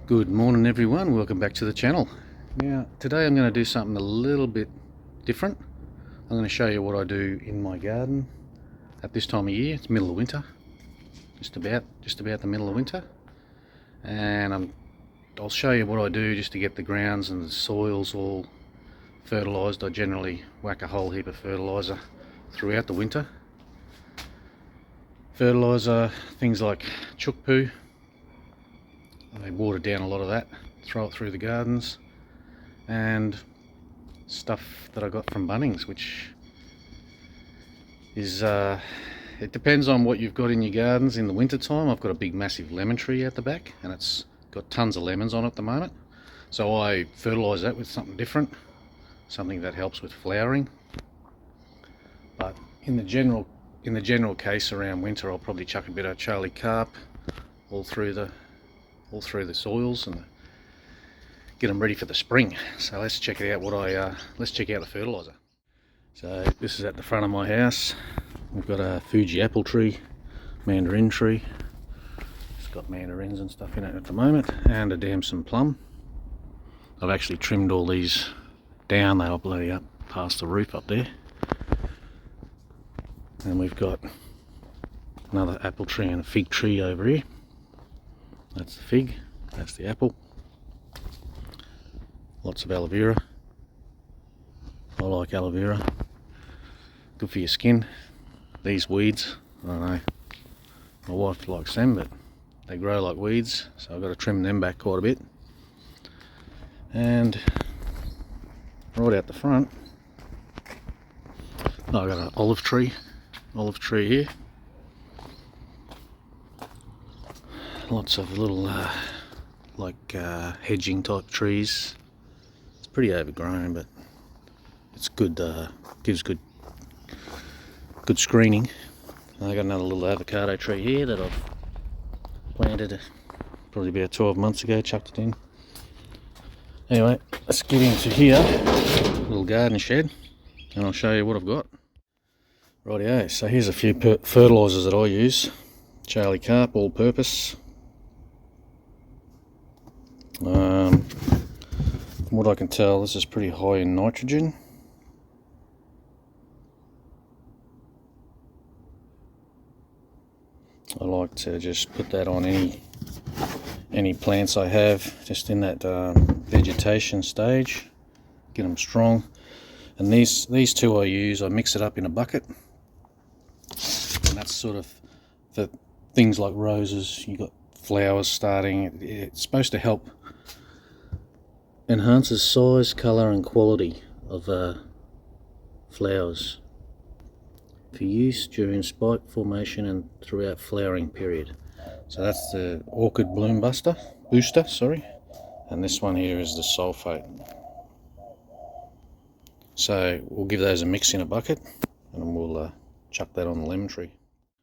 Good morning everyone, welcome back to the channel. Now today I'm going to do something a little bit different. I'm going to show you what I do in my garden at this time of year. It's middle of winter, just about the middle of winter, and I'll show you what I do just to get the grounds and the soils all fertilised. I generally whack a whole heap of fertiliser throughout the winter. Fertiliser, things like chook poo. I water down a lot of that, throw it through the gardens, and stuff that I got from Bunnings, which is it depends on what you've got in your gardens. In the winter time I've got a big massive lemon tree out the back and it's got tons of lemons on it at the moment, so I fertilise that with something different, something that helps with flowering. But in the general case around winter I'll probably chuck a bit of Charlie Carp all through the soils and get them ready for the spring. So let's check it out. Let's check out the fertilizer. So this is at the front of my house. We've got a Fuji apple tree, mandarin tree. It's got mandarins and stuff in it at the moment, and a damson plum. I've actually trimmed all these down. They are bloody up past the roof up there. And we've got another apple tree and a fig tree over here. That's the fig, that's the apple. Lots of aloe vera. I like aloe vera. Good for your skin. These weeds, I don't know, my wife likes them, but they grow like weeds, so I've got to trim them back quite a bit. And right out the front, I've got an olive tree here. Lots of little hedging type trees. It's pretty overgrown, but it's good. Gives good screening. I got another little avocado tree here that I've planted probably about 12 months ago. Chucked it in. Anyway, let's get into here. Little garden shed, and I'll show you what I've got. Rightio. So here's a few fertilisers that I use. Charlie Carp, all-purpose. From what I can tell, this is pretty high in nitrogen. I like to just put that on any plants I have, just in that vegetation stage, get them strong. And these two I use, I mix it up in a bucket, and that's sort of the things like roses. You got flowers starting. It's supposed to help enhances size, colour and quality of flowers for use during spike formation and throughout flowering period. So that's the orchid bloom booster, and this one here is the sulfate. So we'll give those a mix in a bucket and we'll chuck that on the lemon tree.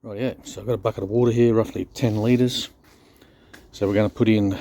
Right, yeah, so I've got a bucket of water here, roughly 10 litres. So we're going to put in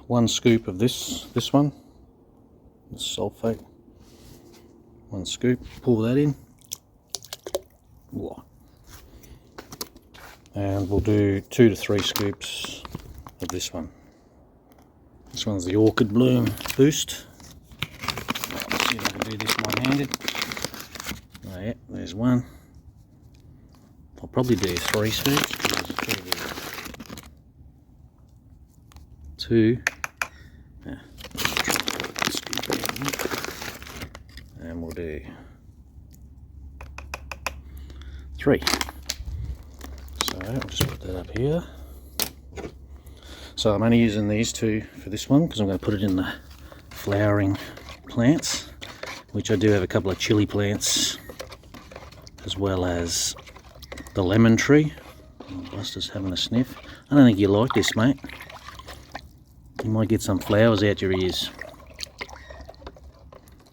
1 scoop of this one, the sulfate. 1 scoop, pour that in. And we'll do 2 to 3 scoops of this one. This one's the Orchid Bloom Boost. Let's see if I can do this one-handed. Oh yeah, there's 1. I'll probably do 3 scoops. 2. And we'll do 3. So I'll just put that up here. So I'm only using these 2 for this one because I'm going to put it in the flowering plants, which I do have a couple of chili plants, as well as the lemon tree. Buster's having a sniff. I don't think you like this, mate. You might get some flowers out your ears.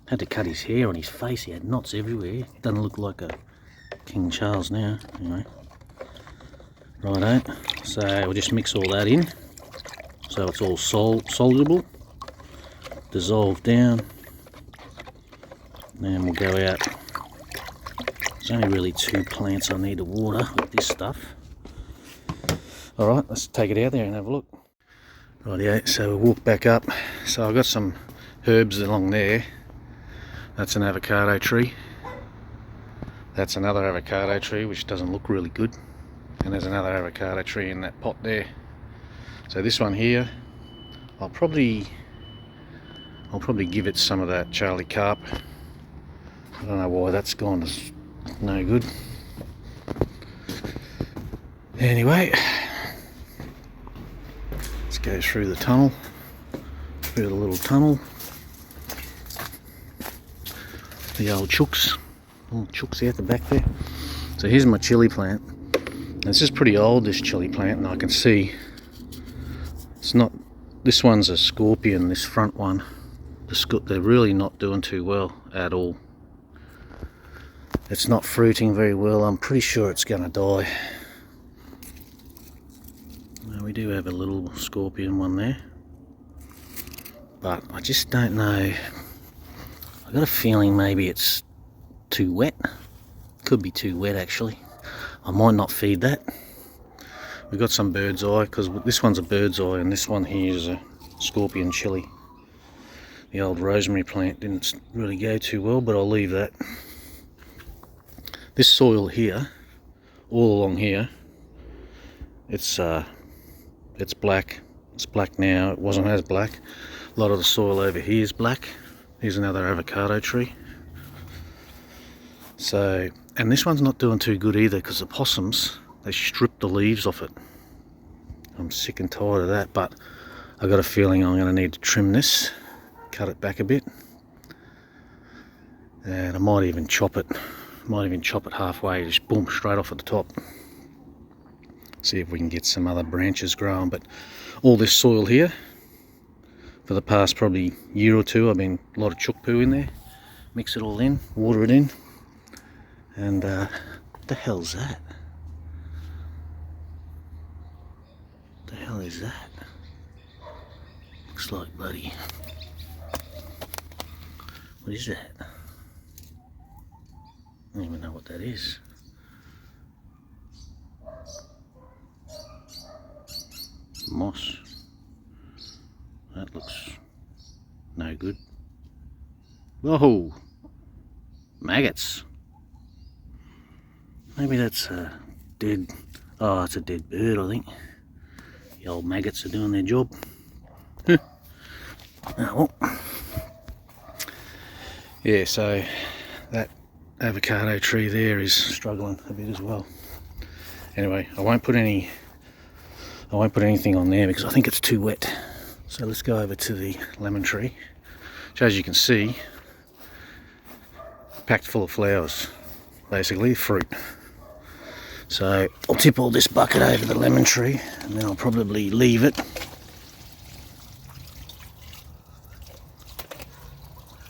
Had to cut his hair on his face. He had knots everywhere. Doesn't look like a King Charles now. Anyway, righto. So we'll just mix all that in, so it's all soluble, dissolve down. Then we'll go out. There's only really 2 plants I need to water with this stuff. Alright, let's take it out there and have a look. Rightio, so we'll walk back up. So I've got some herbs along there. That's an avocado tree. That's another avocado tree which doesn't look really good. And there's another avocado tree in that pot there. So this one here, I'll probably give it some of that Charlie Carp. I don't know why that's gone to no good. Anyway, let's go through the tunnel, through the little tunnel. The old chooks, little chooks out the back there. So here's my chili plant. This is pretty old, this chili plant, and I can see it's not. This one's a scorpion. This front one, they're really not doing too well at all. It's not fruiting very well. I'm pretty sure it's going to die. We do have a little scorpion one there, but I just don't know. I got a feeling maybe it's too wet. Could be too wet actually. I might not feed that. We've got some bird's eye, because this one's a bird's eye and this one here is a scorpion chili. The old rosemary plant didn't really go too well, but I'll leave that. This soil here, all along here, it's black. It's black now. It wasn't as black. A lot of the soil over here is black. Here's another avocado tree. So, and this one's not doing too good either, because the possums, they strip the leaves off it. I'm sick and tired of that, but I've got a feeling I'm going to need to trim this, cut it back a bit, and I might even chop it. Halfway, just boom, straight off at the top. See if we can get some other branches growing. But all this soil here, for the past probably year or two, I've been a lot of chook poo in there. Mix it all in, water it in, and what the hell's that? What the hell is that? Looks like bloody. What is that? I don't even know what that is. Moss. That looks no good. Whoa! Maggots. Maybe that's a dead. Oh, it's a dead bird, I think. The old maggots are doing their job. Oh, well. Yeah, so that avocado tree there is struggling a bit as well. Anyway, I won't put anything on there because I think it's too wet. So let's go over to the lemon tree, which, as you can see, packed full of flowers, basically fruit. So I'll tip all this bucket over the lemon tree, and then I'll probably leave it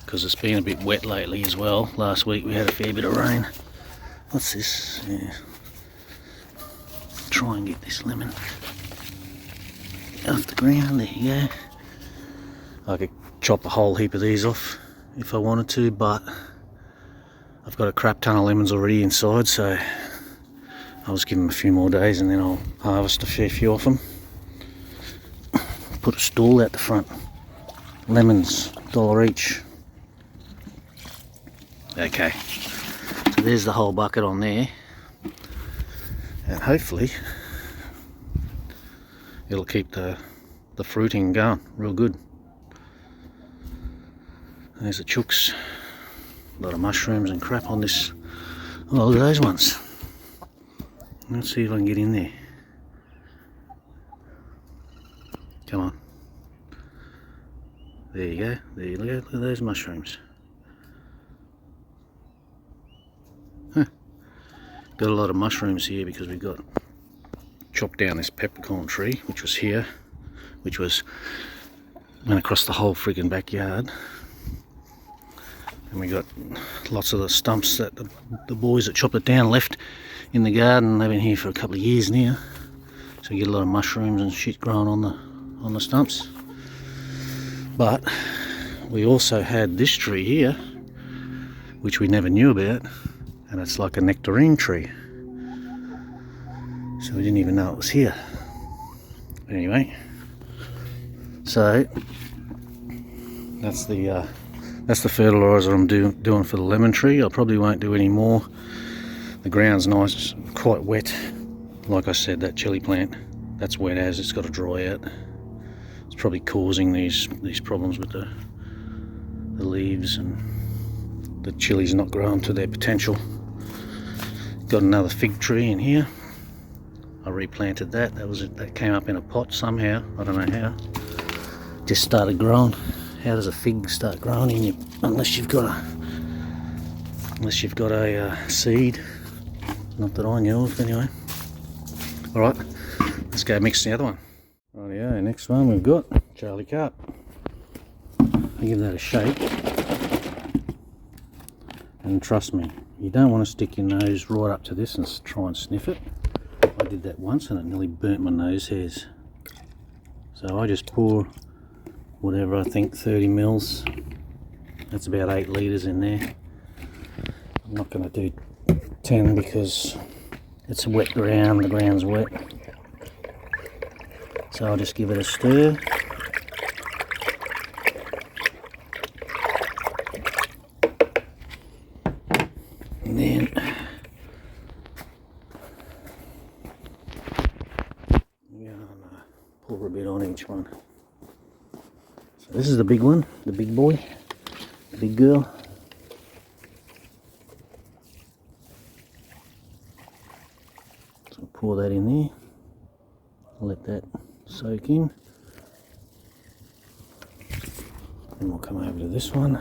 because it's been a bit wet lately as well. Last week we had a fair bit of rain. What's this? Yeah. Try and get this lemon off the ground. There you go. I could chop a whole heap of these off if I wanted to, but I've got a crap ton of lemons already inside, so I'll just give them a few more days and then I'll harvest a fair few off them. Put a stall out the front. Lemons, $1 each. Okay, so there's the whole bucket on there, and hopefully it'll keep the fruiting going real good. There's the chooks, a lot of mushrooms and crap on this. Oh, look at those ones. Let's see if I can get in there. Come on. There you go. There you look at those mushrooms. Huh. Got a lot of mushrooms here because we've got chopped down this peppercorn tree, which was here, which went across the whole friggin' backyard. And we got lots of the stumps that the boys that chopped it down left in the garden. They've been here for a couple of years now, so you get a lot of mushrooms and shit growing on the stumps. But we also had this tree here, which we never knew about, and it's like a nectarine tree, so we didn't even know it was here. But anyway, So that's the fertiliser I'm doing for the lemon tree. I probably won't do any more. The ground's nice, quite wet. Like I said, that chili plant, that's wet as it's got to dry out. It's probably causing these problems with the leaves, and the chili's not growing to their potential. Got another fig tree in here. I replanted that. That came up in a pot somehow. I don't know how. Just started growing. How does a fig start growing in you unless you've got a seed? Not that I know of, anyway. All right, let's go mix the other one. Rightio, next one we've got Charlie Carp. I give that a shake, and trust me, you don't want to stick your nose right up to this and try and sniff it. I did that once and it nearly burnt my nose hairs. So I just pour whatever, I think 30 mils. That's about 8 litres in there. I'm not going to do 10 because it's a wet ground, the ground's wet. So I'll just give it a stir. And then pour a bit on each one. So this is the big one, the big boy, the big girl. So pour that in there. Let that soak in. Then we'll come over to this one.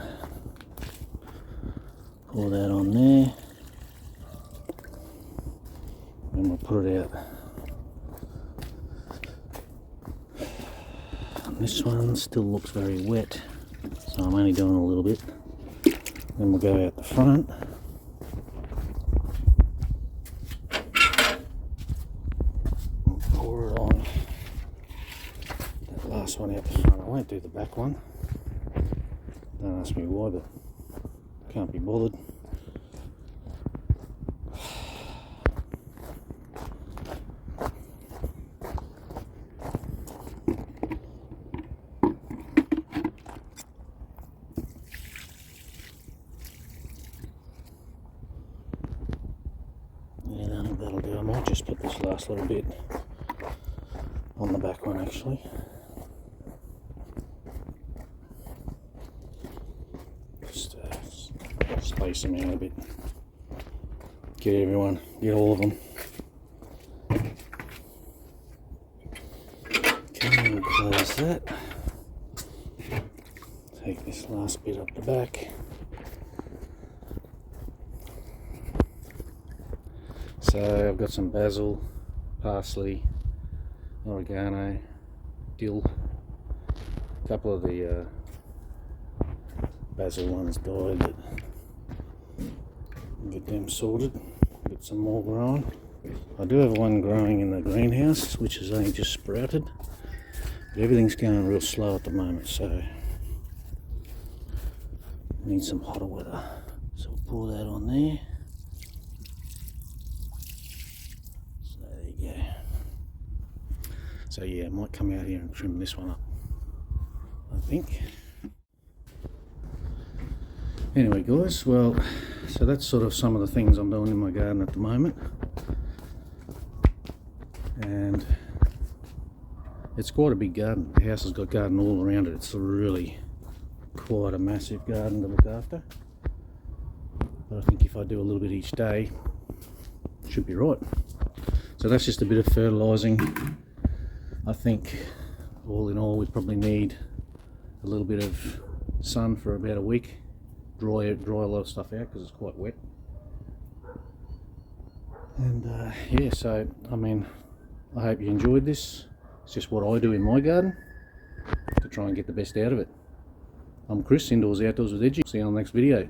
Pour that on there. And we'll put it out. And this one still looks very wet, so I'm only doing a little bit. Then we'll go out the front. Pour it on that last one out the front. I won't do the back one. Don't ask me why, but can't be bothered. Yeah, I think that'll do. I might just put this last little bit on the back one actually. Just space them out a bit. Get all of them. Okay, we'll close that. Take this last bit up the back. So I've got some basil, parsley, oregano, dill. A couple of the basil ones died, but I'll get them sorted. Get some more growing. I do have one growing in the greenhouse, which has only just sprouted. But everything's going real slow at the moment, so I need some hotter weather. So we'll pour that on there. So yeah, I might come out here and trim this one up, I think. Anyway guys, well, so that's sort of some of the things I'm doing in my garden at the moment. And it's quite a big garden. The house has got garden all around it. It's really quite a massive garden to look after. But I think if I do a little bit each day, it should be right. So that's just a bit of fertilising. I think all in all we probably need a little bit of sun for about a week, dry a lot of stuff out because it's quite wet. And yeah, so I mean, I hope you enjoyed this. It's just what I do in my garden to try and get the best out of it. I'm Chris, Indoors Outdoors with Edgy. See you on the next video.